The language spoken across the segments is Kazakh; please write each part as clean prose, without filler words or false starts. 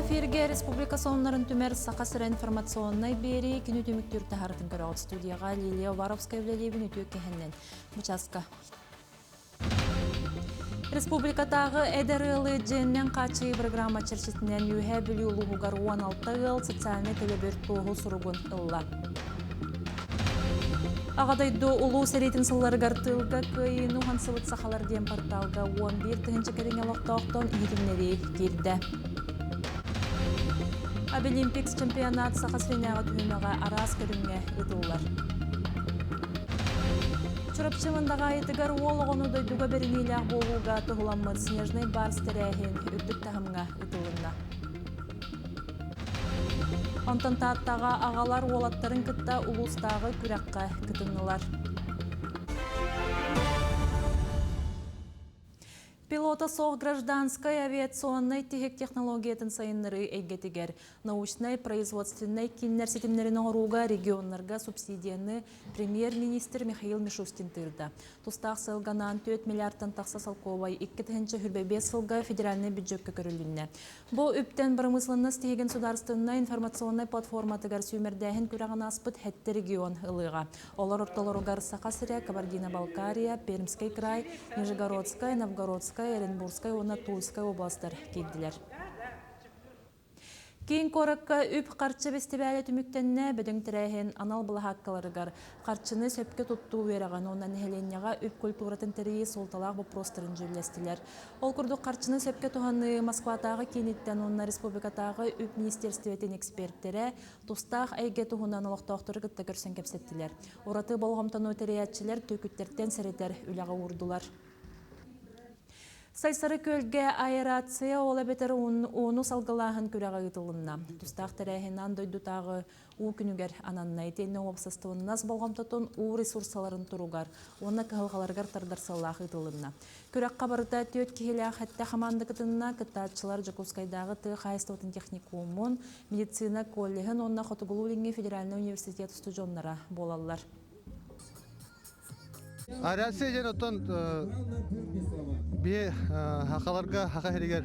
Эфирге Республика сонларын түмер сақасыра информационной бери күні түміктер тахардың көрі студияға Лилия Варовская влелебін өтөк кехеннен. Мучаска. Республикатағы әдірілі женнен қачы программа черчетінен үйе білі ұлығығар 16 ыл социальный телебір тоғы сұрығын ұлла. Ағадайды ұлу сәрейтін сыллары ғартылға көйіну хансылыт сақалар ден порталға 11 түгінші кәріңе лоқтауқтан үйдімнері келді. Олимпикс чемпионат сақасыреняға түйімеға арас көріңе ұтылар. Чұрапчылындағы айтығар ол оғыну дойдуға берінейлі болуға тұғыламын снежный барс тәрәхен үттік тағымға ұтылынна. Онтан таттаға ағалар олаттарын күтті ұлыстағы күрәққа күтінілар. Пилота соқ гражданской авиационной техник технологиятын сайыннары әйгетігер. Научной производственной киннер сетімнерінің оруға регионларға субсидияны премьер-министр Михаил Мишустин тырды. Тустақ сылғанан 4 миллиардтан тақса салковай 2-тігінші хүрбебе сылға федеральный бюджетке көрілінне. Бұл үптен бірімыслыны стеген сударстынна информационной платформатығар сүймердәхін көрағын аспыт хәтті регион ылыға. Олар орталарығар Сақасыря, Кабардино-Балкария, Пермский край, Нижегородская, Новгородская, Оренбургская, оны Тульская областар келділер. Кейін қорыққа үп қарчы бестебәлі түміктенне бөдің тірәйін анал бұла хаққаларығар. Қарчыны сөпке тұтту вераған, онан әленеға үп культуратын тірейі солталақ бұл простырын жүрлестілер. Ол күрді қарчыны сөпке тұғаны Москватағы кенеттен онна республикатағы үп министерстветен эксперттері тұстақ әйге тұғынан олықтауқтыры күтті көрсен кепсеттілер. Ораты болғамтан өтереятчілер төкіттерттен сәретер үліға ұрдылар. Сайсары көлге аэрация ола бетер оны салғалағын көріға ұтылынна. Тұстақ тәрәйінен дойдутағы у күнігер ананна етені опсастығынназ болғамтатын у ресурсаларын тұруғар, оны кығылғаларғар тардарсалақ ұтылынна. Көрек қабарыда төт кехелі әтті қаманды күтінна күттатшылар Жакускайдағы ты қайыстығытын техникумын, медицина коллегін онына Хотугулулинге федеральный университет студионлара болалар. Аэрация жен оттан бе хақаларға хақа херегер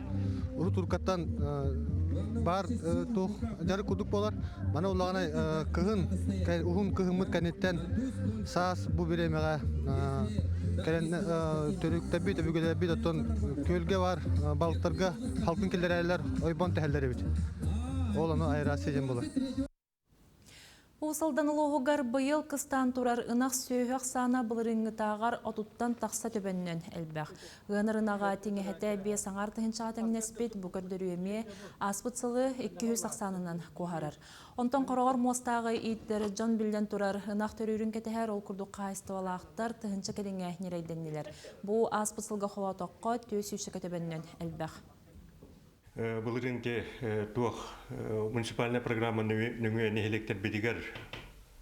ұры туркаттан бар тух жары кудук болар. Мана улағана кығын, ұғын кығымыт кәнеттен саас бұ беремеға төріктәбі төбігелербі оттан көлге бар балықтарға халқын келдер әлілер ойбан тәхәлдері бет. Ол оны аэрация жен болар. Усалдан лоғығар бұйыл қыстан тұрар ынақ сөйіғақ сана бұлырыңы тағар отуттан тақса төбеннен әлбәқ. Ғынырынаға теңе әті бе саңар тұхынша атың нәспет бұқырдыр өме аспытсылы 200 ақсанынан қоғарар. Онтан қорағар мостағы иттері жон білден тұрар ынақ төрірін кетігер ол күрді қайыстывалақтар тұхынша кәдіңе нерейденнелер. Бұл аспытсылға қола тоққа 200 төбеннен әлбәқ. Бұлырынке туақ муниципальная программа нүңе нехелектер бедігер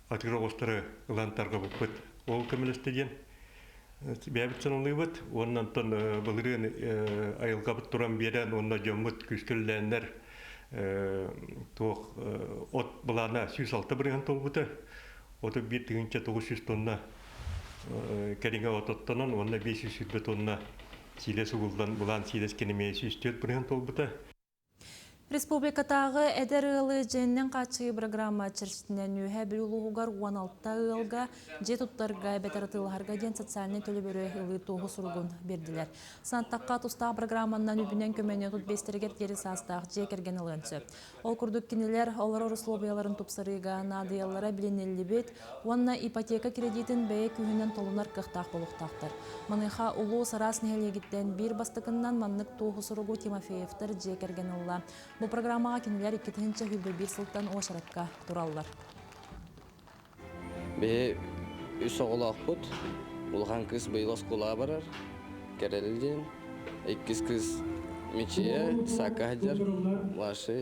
атығыр оғыстары ұлантарға бұппыт. Ол көмілістеген бәбітсін олы бұд. Оннан тон бұлырын айылға бұд тұран берен, онна жомыт күскілдәндер туақ от бұлана 106 бірген тол бұды. Оты 1-900 тонна кәріңе от оттанын, онна 500 тонна Силес уғылдан бұлан силес кенемей сүйістет бірген толбыта. Республикатағы әдірілі женнен қачығы программа чәршітінен үйе бір ұлығығар 16 ұлға жет ұттарға бәтіратылғарға ден социальный төлі бөрі ұлы тоғы сұрғын берділер. Санаттаққа тұстағы программаннан үбінен көмені тұт бестергер тері састақ жекерген ұлынсы. Ол күрдік кенелер олар орыслобияларын тұпсырыға надыялара біленелі бет, онына ипотека кредитін бәйе күйінен толынар қықтақ болуқтақтар. Маныға ұлу сарас нәлегіттен бір бастықыннан маннық тоғы сұрғу Тимофеевтер жекерген ұлла. Бұл программаға кенелер 2-тінші хүлбі бір сылттан оғашаратқа тұралылар. Бе үс оғылақ бұд, ұлған кыз бейлос құла барар, кәрелден, 2 кыз мечея, сақа хаджар, лашы,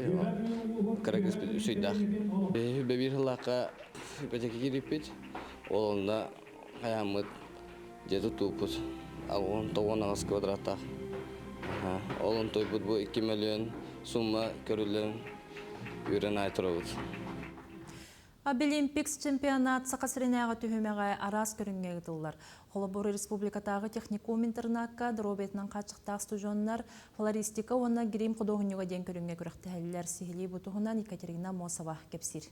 қара кыз үсейдақ. Бе бір ғылаққа ипотека керепет, олында қаямыд жеді туыпыз, ағын 9 квадраттақ. Олын тойпыд бұл 2 миллион сумма көрілін үйрен айтырауыз. Обилимпикс чемпионат сақасырынағы түхімеға арас көрінге ғытылар. Холоборы республикатағы техникум интернатқа дробетінің қатшықтақ студионлар флористика оны грим құдоғынуға ден көрінге көріқті әлілер сихили бұтығынан Екатерина Мосова кепсир.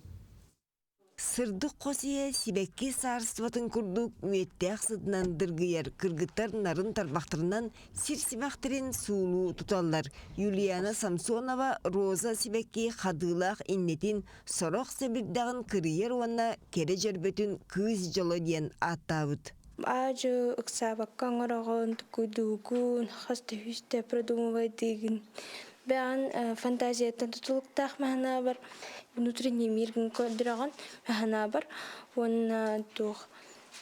Сырдық қосия сибекке сарыстыватын күрдік үеттәқ сыдынан дыргыяр кыргыттар нарын тарбақтырынан сир сибақтырын сулу тұталар. Юлиана Самсонова Роза сибекке қадылақ иннетін сороқ сәбірдағын кырыер уанна кере жербетін күз жолы ден аттабыд. Ажы ықсабаққан орағын түкудугун қасты хүсті продумывайдығын. Бәғін фантазияттан тұтылықтақ мәхіна бар. Внутренний миргін көрдіраған мәхіна бар. Оны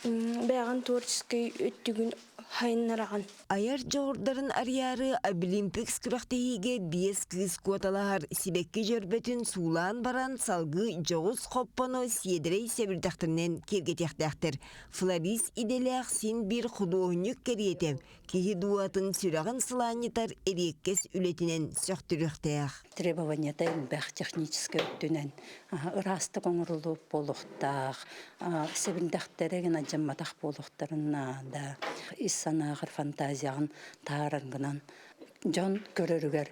бәғін творческий өттігін хайынараған. Аяр жоғырдарын арияры Обилимпикс күрақтейге 5 кыз куаталағар сибекке жербетін сулан баран салғы жоғыз қоппаны сиедірей сәбірдақтырнен кергетектақтыр. Флорис иделяқ сен бір құдуғынық керетем. Кехи дуатын сүрағын сыланетар эреккес үлетінен сөқтіріқтаяқ. Требованията бәқ техническі өттінен ұрасты қоңырылу болуқтақ, сәбірдақтарығын ажамматақ болуқтарына да иссанағыр фантазияғын таарыңғынан жон көрірігер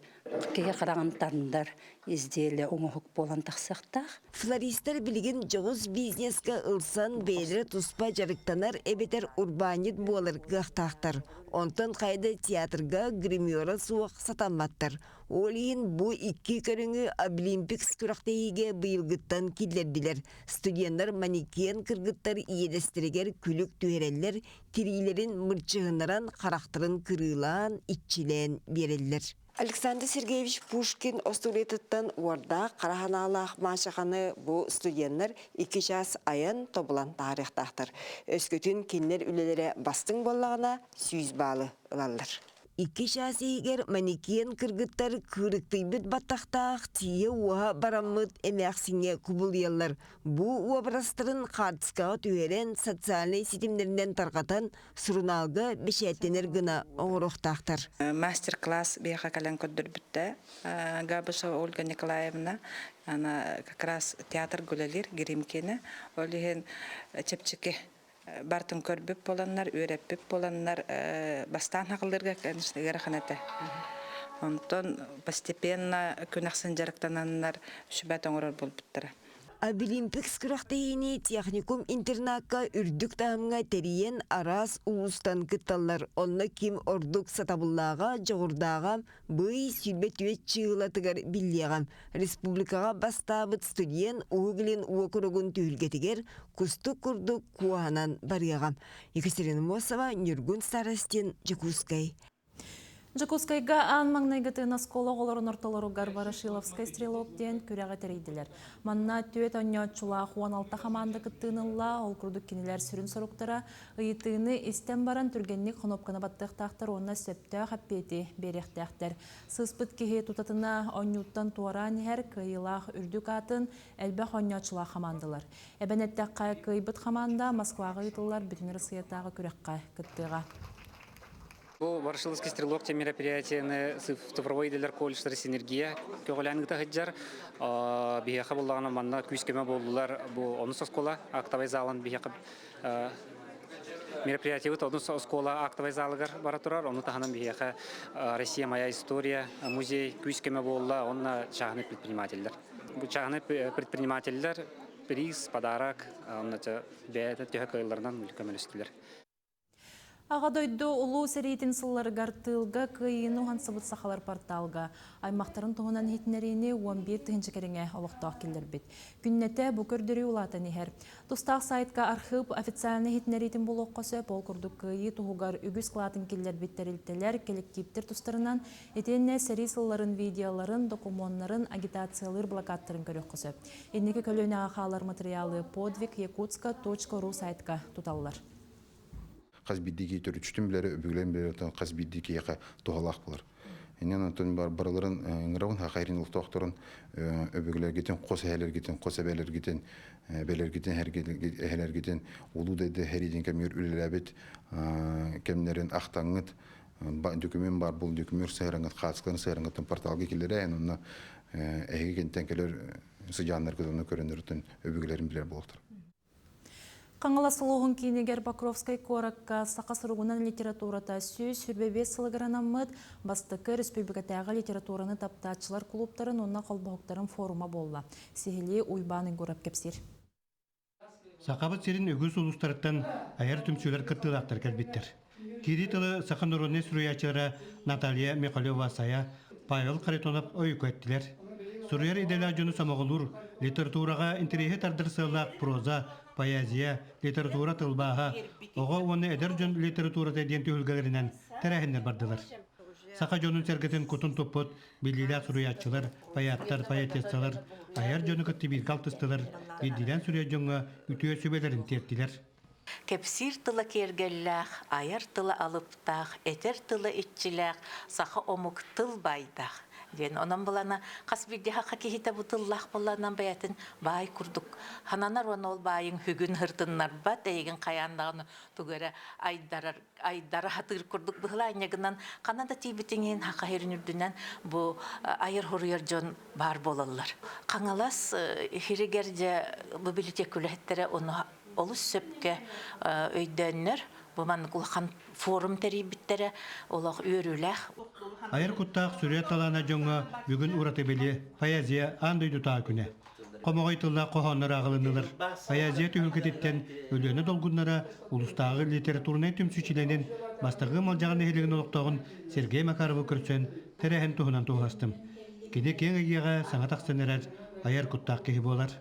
кеге қарағантарындар изделі оңығық болан тақсықтақ. Флористар білген жоғыз бизнеске ылсан бейдері тұспа жарықтанар әбетер урбанит болыр ғақтақтар. Онтан қайды театрға гримера суық сатаматтар. Олейін бұ 2 көріңі Обилимпикс күрақтайыге бұйылғыттан келдерділер. Студенттар манекен кыргыттар иедестірігер күлік түйерелер, тирейлерін мұрчығынаран қарақтырын кырылан, итчілен берелер. Александр Сергеевич Пушкин остулетіттен орда қараханалақ машақаны бұл студенттар 2 час айын тобылан тарихтақтыр. Өскөтін кенлер үлелері бастың болағына сүйіз балы ұлалыр. 2 час егер манекен кыргыттар күріктейбіт баттақтақ тие уа барамыд әмәқсіңе күбілелер. Бұл образтырын қартысқаға түйерен социальный сетімдерінен тарқатан сұрыналғы бешеттенер гына оңырықтақтыр. Мастер-класс бейха кален көддір бітті. Габышева Ольга Николаевна, она как раз театр гүлелер, гримкені. Олеген чепчеке бартын көрбіп боланнар, өреппіп боланнар, бастан хақылырға кәнішнігер қанаты. Онтон постепенно күнақсын жарықтананнар шүбәт оңырар болып біттірі. Обилимпикс күрақтайыны техникум интернатқа үрдік тағымға терейен арас улустан кытталар. Онна ким ордук сатабыллаға жоғырдаға бұй сүлбет өет чығылатығар біллеғам. Республикаға бастабыт студиен уғылын уақырығын түйілгетігер күсті күрдік куанан барияғам. Екатерина Мосова, Нюргун Старостин, Жакускай. Жакускайга ан маңнайгытына скола оларын орталары Гарбарашиловскай стрелоктен көрәға терейділер. Манна түйет өне чула 16 хаманды кыттынылла ол күрдік кенелер сүрін сұрықтыра ұйытыны істен баран түргенник қонопқаны баттықтақтар онына сөпті қаппеті беректақтар. Сыспыт кеге тұтатына онюттан туаран әр кыйлақ үрдік атын әлбәқ өне чула хамандылар. Әбәнеттәқ қай кыйбыт хаманда Москваға ұйтылар бүтінер сыйаттағы көрәққа кыттыға. Ворошиловский стрелок те мероприятия цифровой делер колледждер синергия көңіләнгі хеджер бияқы болғаны манна күскеме болдылар бұл оны соскола актовай залын бияқы мероприятия оны соскола актовай залыгар бара тұрар оны тағынан бияқы Россия моя история музей күскеме болды оны чағаны предпринимательдер бұл чағаны предпринимательдер приз подарок оны бәйті түйі көйлерінен көмелістілер. Ағадойды ұлу сәрейтін сыллары ғартылға күйіну ғансыбыт сақалар порталға. Аймақтарын тұғынан хетінеріне 11 түхінші керіңе олықтақ келдер бет. Күннеті бүкірдірі ұлатын ехер. Тұстақ сайтқа архив официалны хетінеретін бұл оққасы бол күрдік күйі тұғығар үгіз қылатын келдер беттерілтелер коллективтер тұстарынан етенне сәрей сылларын видеоларын, документарын, агитациялыр блокаттарын көрек қысы. Еннекі көліне ағалар материалы podvig.yakutska.ru сайтқа тұталылар. Қазбиддеки төрүчтүн билери өбүглен беретен қазбиддеки яка тоголак булар. Энен антон бараларын ыңырабын хакайрын ултокторун өбүглергетен кос хелергетен кос эбелергетен белергетен хергетен улу деде хериден кемер үлелебет кемнерин актаңыт документ бар бул документ сайраңыт катыскан сайраңыт порталга келер онна эге кенттен келер сыжаннар көдөнө көрөнөртөн өбүгүлерин билер болуптур. Қаңыласылуғын кейінегер Покровскай коракка сақасырғынан литературата сүйіз сүрбебе сылығыранамыд бастықы республикатағы литератураны таптачылар клубтарын онна қолбауқтарын форума болла. Сехілі уйбанын көріп кепсер. Сақабыт серін өгіз ұлыстарыттан аяр түмсөлер кірттілақтар кәлбеттер. Кири тылы сақын ұрыны сүріячылары Наталья Михалева-Сая, Павел Қаритонов ойық өттілер. Сүрияр иделі жөні самоғылыр, литератураға интереге тардырсылақ проза, поэзия, литература тылбаға, оға оны әдір жөн литературата денті үлгілерінен тәрәхіндер бардылар. Сақа жөнін сәргетін күтін топпыт, білділі сүріячылар, паяттар, паятесалар, аяр жөні күтті бір қалтыстылар, білділен сүрия жөңі үтіе сөбелерін тертілер. Кепсир тылы кергелләх, аяр тылы алыптақ, этер тылы итчіләқ, сақа омук тыл байдақ. Ден онан булана касбирде хакка кихите бутыллах булланан баятын бай курдук. Хананар ол байын хүгүн хыртыннар бат эйген каяндагын тугара айдара хатыр курдук быхла нягынан канада тибитинен хакка херинүрдүнөн бу айыр хорuyar жон бар болалар. Каңалас хиригерже библиотека үлеттере оны олус сөпкө өйдөннөр бу ман кулхан форум терибиттере олох үйрүлэх. Айыр құттақ сүрет талана жоңға бүгін ұратыбелі поэзия андойдута күні. Қомағай тылла қоғанлар ағылынылыр. Поэзия түйілкететтен өлені долғынлара ұлыстағы литературны түмсүчіленен бастығы малжағын ехелігін олықтағын Сергей Макаровы көрсен тәрәхін тұғынан тұғастым. Кені кен егеға саңа тақсынырар айыр құттақ кехі болар.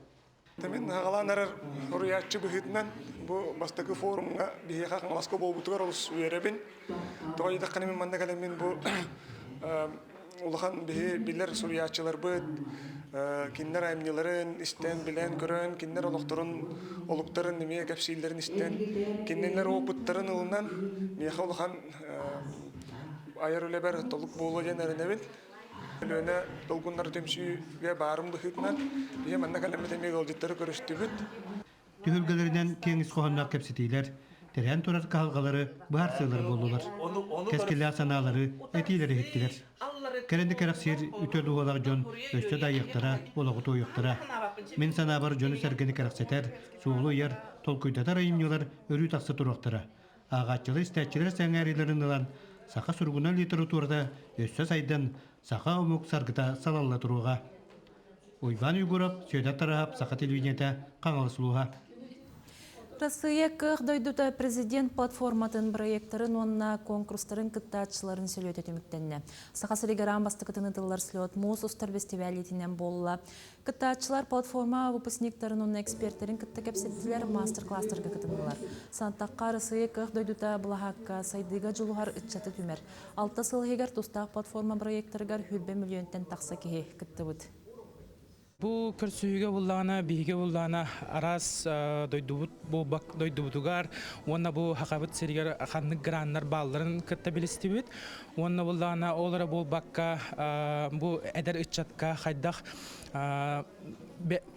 Мен ағаланарар ұруятчы бұхытынан бұл бастығы форумға бейеға қаңласқа болбутығар олыс үйеребін. Тоғайда қанымен манда кәлемен бұл улахан билер суриячылар быт, киннер аймниларын истен билен көрөн, киннер олуктарын олуктарын неме капсилдерин истен, киннелер опыттарын улынан меха улахан айыр үлебер толук болу ден әрінебін. Лөне долгундар төмсүйге барым бұхытынан бие манна кәлемет емек олжеттері көрісті бүт. Түхілгілерінен кеңіз қоғаннақ кәпсетейлер, тәрән тұрар қалғалары бұхар сылар болулар. Кәскелі асаналары, әтейлері хеттілер. Кәрінді кәрақсер үтөді олақ жон өсті дайықтара, олағы тойықтара. Мен санабар жоны сәргені кәрақсетер, суғылы ер, толкүйдатар айымнелар өрі тақсы тұрақтара. Ағатчылы істәтчілер сәңәрелерін ылан, сақа сұрғына литературада өсті сайдан сақа омук саргыта салалла тұруға. Ойбан үйгұрап, сөйдат тарахап сақа телевидениета қаңалысылуға. Россия дойдута президент платформатын проекттарын онна конкурстарын кыттаатчыларын сөйлөт өтөмүктенне. Сақа сырыгаран бастықытыны тыллар слет муз устар фестивалетинен болла. Кыттаатчылар платформа выпускниктарын онна эксперттерин кытта кепсеттилер мастер-класстарга кытындылар. Сантаққа Россия дойдута булахакка сайдыга жулугар ытчаты түмер. 6 сылгегер тустақ платформа проекттаргар хүрбе миллионтен тақса кеhe кыттыбыт. Бу көрсүйге буллана, биге буллана арас дойдубутугар, онна бу хакабыт серигер ханны граннар балларын кытта билистибит. Онна буллана олара бул бакка бу эдер ичатка хайдах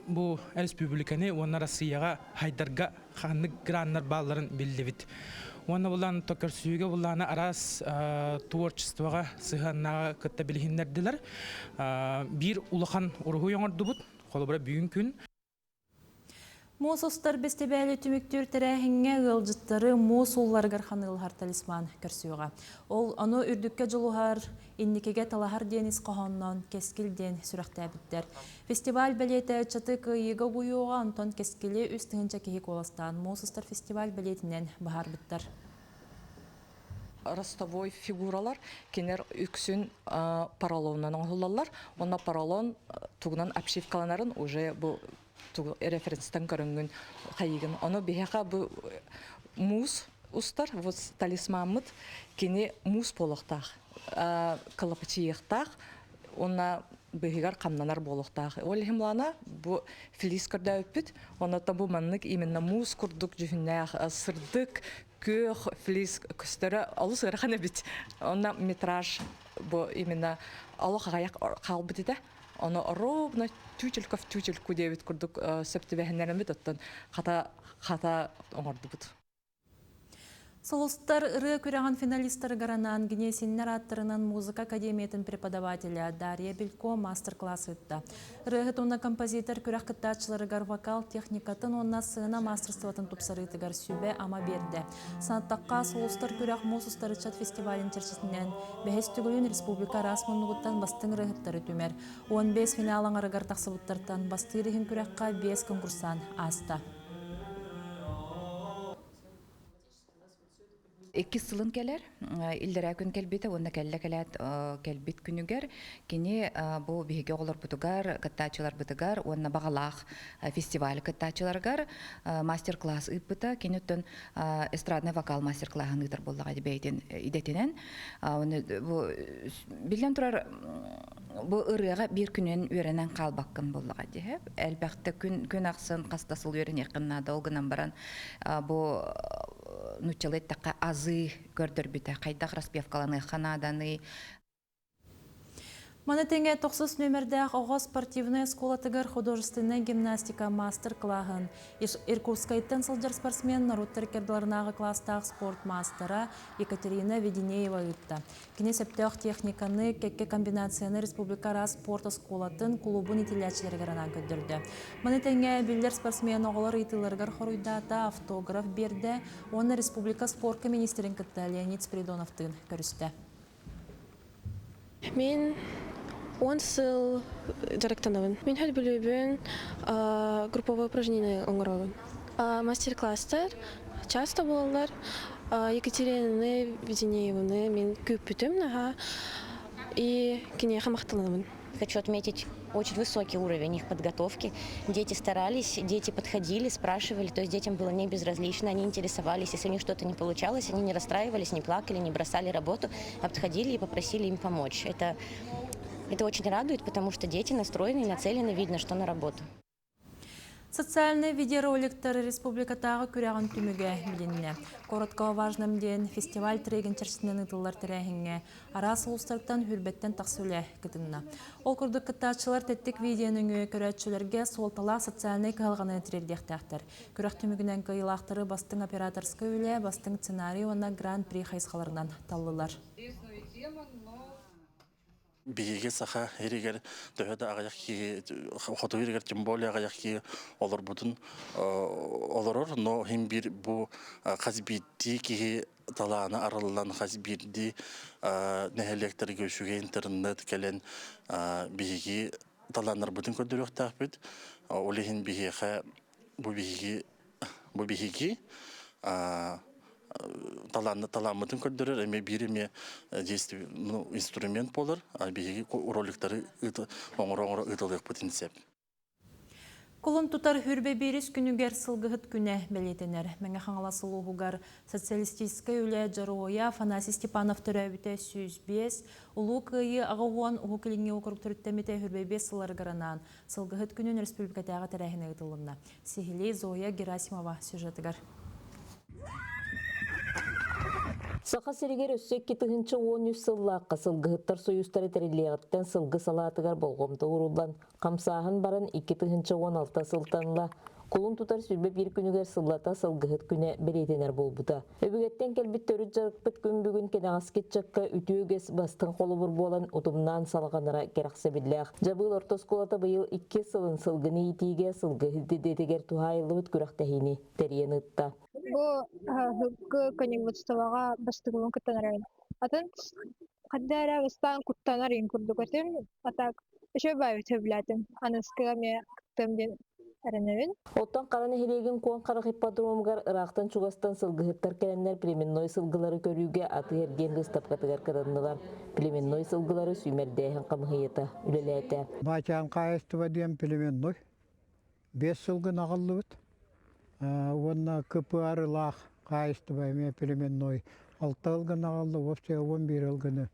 бу республиканы онна Россияга хайдарга ханны граннар балларын билдибит. Онна буллана көрсүйге буллана арас творчествога сыганнага кытта билгендердилер. Бир улахан ургу яңардыбыт, колобра бүгүн күн. Мус устар бестебәлі түміктер тәрәхіңе ғылжыттары мус улларгар ханылғар талисман көрсуға. Ол аны үрдікке жылуғар, инникеге талахар денис қоғаннан кескілден сүрәқті әбіттер. Фестиваль бәлеті чаты күйеге бұйуға антон кескілі үстіңінші кейік оластан мус устар фестиваль бәлетінен бағар біттер. Ростовой фигуралар кенер үксүн паралоннан оңғылалар. Онна паралон туғынан апшивкаланарын уже бұл референстен көрінгін қайығын. Оны бейеға бұл мус ұстар, талисмамыд кене мус болуқтақ, қылапычиықтақ, онна бейгар қамнанар болуқтақ. Ол хемлана бұл филис көрді өппіт, онна бұл маннық именно мус күрдік жүхіннәқ, сырдық, көк, филис күстері алыс ғырқаны біт. Онна метраж бұл именно алық ғаяқ қалбыды да. Оны ровно түйчілку дебет күрдік сөпті бәхінлерін біт, оттан қата оңырды бұд. Солустар ыры күрәган финалисттар гаранан генесиннер аттырынан музыка академиятын преподавателя Дарья Белько мастер-класс ытта. Рыгыт онна композитор күрәк кыттачыларыгар вокал техникатын онна сына мастерствотын тупсарытыгар сүбе ама берді. Санаттаққа солустар күрәк мусустарычат фестивалін черчесінен бәхес түгілін республика расмын нугуттан бастың рыгыттары түмер. 15 финалың арыгар тақсыбыттартан бастырыхын күрәкқа 5 конкурсан аста. Iki sılın keler, illere gün kelbite, onda kelle kelet kelbit günüger. Kini bu bihge olur butugar, kattaçılar butugar, onda bağlaq festival kattaçılargar master class ipita. Kini tün estradne vokal master class'ın ıtır bollağa dibeytin idetinen. Bu bilen turar bu ırığa bir günün öğrenen kalbakkın bollağa diye. Elbette gün aksın kastasıl öğren yakınna da olgunan baran bu нучалет така азы көрдөр бите кайдак распевкаланы ханаданы. Манетенге 90 нөмірдәк оға спортивная школа тыгар художественная гимнастика мастер-клағын. Иркутскайттан сылжар спортсмен Наруттар кердаларнағы класстағы спорт мастера Екатерина Веденеева үтті. Кене сәптеуқ техниканы кәкке комбинацияны республика раз спорт школатын клубын итилячылары гаранан көддірді. Манетенге білдер спортсмен оғылар итиларгар хоруйдата автограф берді. Оны республика спортка министрин кітті Леонид Спиридоновтың көрісті. Мен 10 сыл жарықтанабын. Мен хәл білуін групповое упражнение оңырабын. Мастер-класстар часто болалар. Екатерина Веденеевны мен көп бүтім. И кене хамақтанабын. Хочу отметить очень высокий уровень их подготовки. Дети старались, дети подходили, спрашивали, то есть детям было не безразлично, они интересовались. Если у них что-то не получалось, они не расстраивались, не плакали, не бросали работу, а подходили и попросили им помочь. Это очень радует, потому что дети настроены и нацелены, видно, что на работу. Социальный видеороликтар республикатағы күрәғын түміге білінне. Коротқа важным ден фестиваль треген черсінен ұтылар тірәхінге. Арас ұлыстарттан хүрбеттен тақсөлі кітінна. Ол күрдік кіттачылар тәттік видеоның көрәтшілерге солтала социальный кағылғаны тірердектәқтір. Күрәқ түмігінен кайылақтары бастың операторсқа өлі, бастың сценарий оны гран-при қайсқаларынан талылар. Биге саха эригер төһөдө агаяки хото эригер тем более агаяки олор бутун олорор но хим бир бу казбитти ки таланы арыллан казбирди нехелектер көшүгө интернет келен биги таланар бутун көдөрөк тахбит олихин биге бу биги таламытын көддөрөр эме бириме действие инструмент болор а биги роликтары оңор ытылык потенциал. Колун тутар хүрбе берис күнүгер сылгыхыт күнэ белетенер. Мәңе хаңаласылу хугар социалистическая үле жароя Афанасий Степанов төрәбіте 105, улу кыйы ағауан уғукіліңе округ түріттемете хүрбе бес сылар гаранан. Сылгыхыт күнін республикатаға тәрәхіне ұтылынна. Сихилей Зоя Герасимова сюжетігар. Сақа серегер өссек кетігінші 13 сыллаққа сылғыттар союстары тәрелеғіттен сылғы салатығар болғымды ұрулдан. Қамсағын баран 2-16 сылтанла. Колун тутар сүрбе бір күнігер сыллата сылғыт күне беретенер болбыда. Өбігеттен келбіт төрі жарықпыт күн бүгін кенағас кетчаққа үтіөгес бастың қолы бұр болан ұтымнан салғанара керақсы бірләқ. Жабыл ортосколата бұйыл 2 сылын сылғыны етиге сылғыты дедегер тухайылы бұт күрақтахини тәрien ұтта. Бұл хүггі коневодствоға бастығылын күттанарайын. Атын қаддара бастан күттанарайын күрді көрсем, атак үші бай өтөбіләтім. Анысқыға ме күттімден әрінөвін. Оттан қараны хелеген куан қарақ иппадрумгар ырақтан чугастан сылғыттар кәлінлер племенной сылғылары көрүүге аты ерген ғыстапқатығар қыдандылар. Племенной сылғылары сүймердейін қамығыйыта, үлеләйті. Бачан қайыстыва дем племенной. 5 сылғын ағылы бұд. Онна күпі арылақ қайыстыва еме племенной. 6 ылғын ағылы, опция 11 ылғыны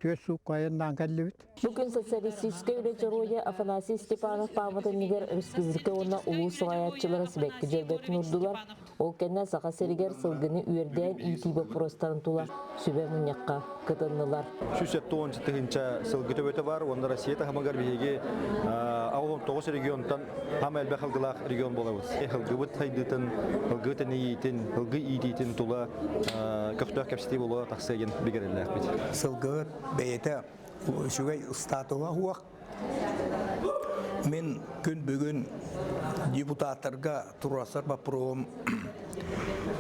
төс су кайындан кәллебит. Бүгін социалистическая үлечеруя Афанасий Степанов памятыннигер республика онна улуу сылаятчылары сибекки жербетін урдулар. Ол кенне сақа серигер сылгыны үйерден ити вопростарын тула сүбе мұньяққа кытыннылар. Сүсетті 17-нче сылгы төбөті бар, онда Россияда хамагар бейге ауылын 9 регионтан хам әлбә хылгылақ регион болабыз. Хылгыбыт хайдытын, хылгытын ийтін, хылгы ийтін тула көқтөк кәпсеті болуы тақсайын бігерелер бет. Сылгыт бейті шүгей ұстатуға хуақ. Мен күн бүгін депутаттарға турасар бапыруым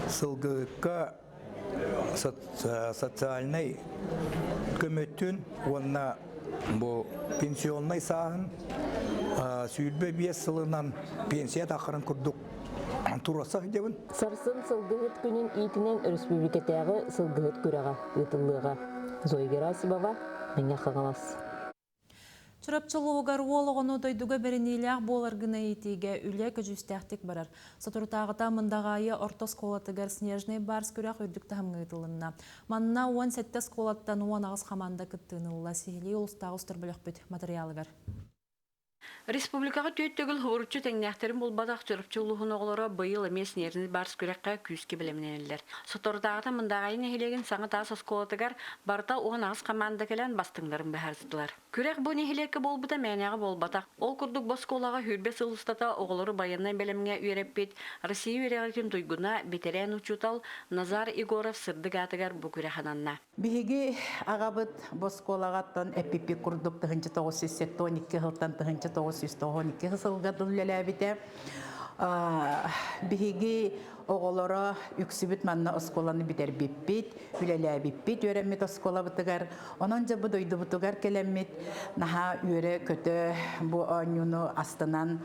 сылгытқа социальный көмөттүн онна бу пенсионный сағын сүйілбе 5 сылынан пенсия тақырын күрдік турасақ дебін. Сарсын сылгыт күнін итінен республикатағы сылгыт күріға ұтылыға. Зоя Герасимова, Меня қағалас. Чырапчылуғар олығыны дойдуға беренейләқ боларғына етеге үлек жүстәқтік барар. Сатуртағыта мұндағайы орта сколатығар снежный барс күрәқ үрдікті хамғайтылынна. Манна 17 сколаттан 10 ағыз қаманда күттіңілі сейлей ұлыстағы ұстыр білік бүт материалы бар. Республикаға түйеттігіл ғырытчы тәңнәқтерін болбадақ чырапчылуғын оғылары бұйыл емес нерзіні барс күрәққа күйіске білімненелер. Сатуртағыта мұндағайын ехелеген саңы тас сколатығар барта 10 ағыз қаманда келен бастыңларын бәхәрсіділер. Күрәқ бұл нехелеркі болбыта мәнеғі болбатақ. Ол күрдік басқолаға хүрбе сылыстата оғылары байыннан бәлімге үйереппет, Россия үйерегін тұйгына бетерен учутал Назар Игоров сырдық атығар бұл күрәқананна. Биһиги агабыт басқолағаттан әппепе күрдік 1912 ғылтан 1912 ғысылға дүллеләбіте. Биһиги оғылары үксібіт манна осколаны бітер биппит, үлелі биппит, өрәммет оскола бұтығар. Онан жабы дойды бұтығар келеммет, наға өрі көті бұ оңыны астынан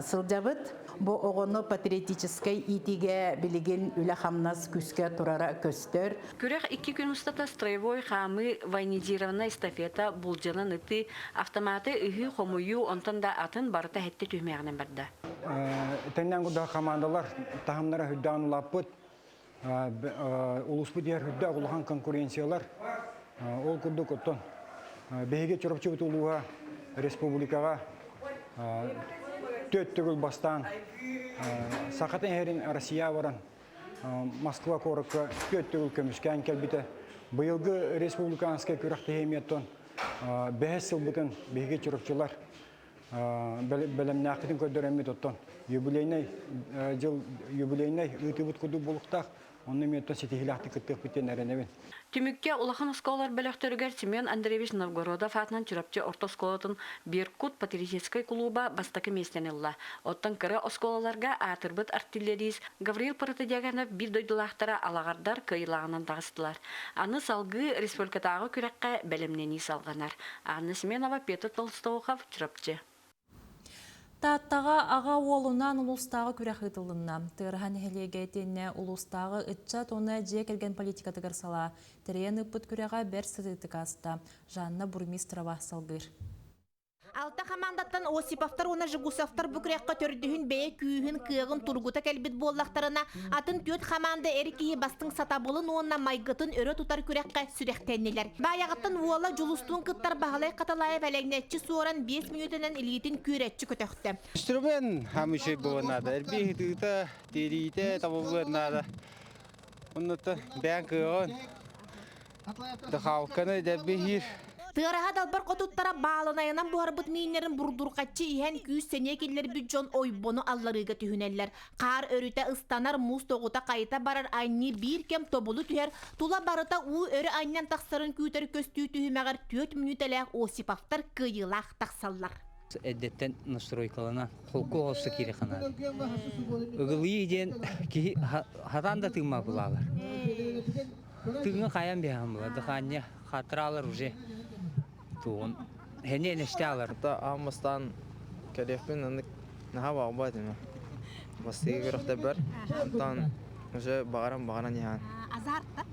сылжабыт. Бұ оғыны патриотическай итиге білеген үлі қамнас күске тұрара көстер. Күрәқ 2 күн ұстата строевой қамы вайнизированна эстафета бұлжанын үті автоматы үхі қомыю онтанда атын барыта хетті түймеғінен барды. Тәннен құда командалар тағымнара хүддан ұлаппыт, ұлыспы дияр хүдда ұлған конкуренциялар. Ол күрді көттін. Бейге чұрапчы бұт ұлуға республикаға төттігіл бастан сақатын әрін Россия баран Москва қорыққа төттігіл көмішкен кәлбіті. Бұйылғы республиканскай күріқті хеметтен 5 сыл бұтын бейге чұрапчылар бәлемне ақытын көддөрәмет оттон. Юбилейный жыл юбилейный үтібіт күді болуқтақ, оны меттен сетихилақты күттік біттен әрінебен. Түмікке улахан осколар бәліқтөрігер Семен Андреевич Новгородов атынан чүрапчы орта осколатын Беркут патриотической клуба бастакы местенелла. Оттан кірі осколаларға атырбыт артиллерист Гавриил Паратыдяганов бір дойдылақтара алағардар кайылағынан тағыстылар. Аны салғы республикатағы күрәққа бәлемнені салғанар. Аны Семенова Петр Толстовхов чүрапчы. Таттаға аға олынан ұлыстағы күрәқ ұтылынна. Тырған хелегетіне ұлыстағы үтчат оны же келген политикатығыр сала. Тірен үппіт күрәға бәр сыдытық аста. Жанна Бурмистрова салғыр. Алта командаттан Осиповтар оны Жигусовтар бүкірекқа төрдіхін бәе күйін күйігін тұргута кәлбет боллақтарына атын төт команда әрекейі бастың сатабылын онына майгытын өрі тұтар күрекқа сүректеннелер. Баяғыттан уола жұлыстуын кыттар бағалай қаталайы вәләгнетчі суоран 5 минутынан илиетін күретчі көтөқті. Инструмент хамыше болынады, әрбейді дейді табы болынады. Оныты бән күйін дұқалқаны дәбейір. Тыраға далбар қотуттара бағаланайынан бұғарбыт мейнерін бұрдұрқатчы иген күйіс сәне келер бүджон ойбону алларыға түйінелер. Қар өріті ұстанар мұз тоғыта қайта барар айны бір кем тобылы түйер, тула барыта у өрі айнан тақсарын күйтер көстүй түйімәғар 4 минутеләк Осиповтар күйілақ тақсаллар. Әдеттен настройкалана қолқу олсы кері қанады. Үгілі еден хатан да тыңма бұлалар. Тыңы қаян бейхам бұла, дұқанне қатыралар уже. Туғын, әне әнеште алар. Ағымыстан кәлеппен ұндық наға бағыба деймі. Бастығы көріқті бір, ұнтан уже бағаран еған. Азартта?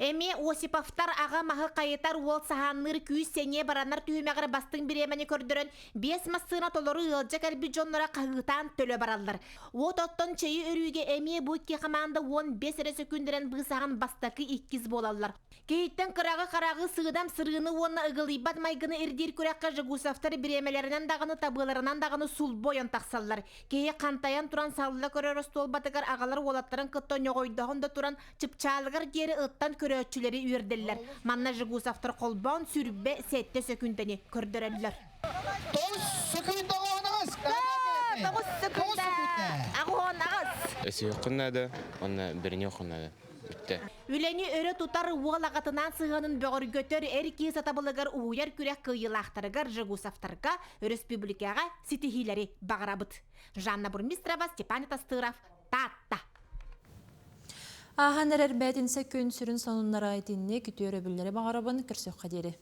Эми Осиповтар аға мағы қайытар уол саханныр күйіс сене баранар түйімеғір бастың біремені көрдірін 5 массына толору ылжа кәрбі жонлара қағытан төлі баралдар. От оттон чайы өрүйге эми бұйтке қаманды 15 әресі күндірен бұсаған бастақы 2 болалар. Кейттен қырағы сығыдам сырғыны онына ұғылайбат майгыны үрдер көрәққа Жигусовтар біремелерінен дағыны табыларынан дағыны сул бойын тақсалар. Кейі қантаян туран салыла көрер стол батығар ағалар олаттарын күттон оғойдағында туран чыпчалығар дері ұттан көрәтчілері үйерділер. Манна Жигусовтар қолбан сүрбе сәтті сөкүндені көрдірелілер. 9 секунд ағуаныңыз! 9 секунд ағуаныңыз! Өсі құннады, оны біріне құннады. Үләне өрі тұтар уғалағатынан сығанын бөғір көтер әркі сатабылығар уйар күрек күйілақтарығар Жигусовтарға республикаға сетихилері бағырабыд. Жанна Бурмистрова, Степан Тастыров, Татта. Ағанар әрбәтінсе көн сүрін сонынлары айтынне күтері білдері бағарабын кірсек қадері.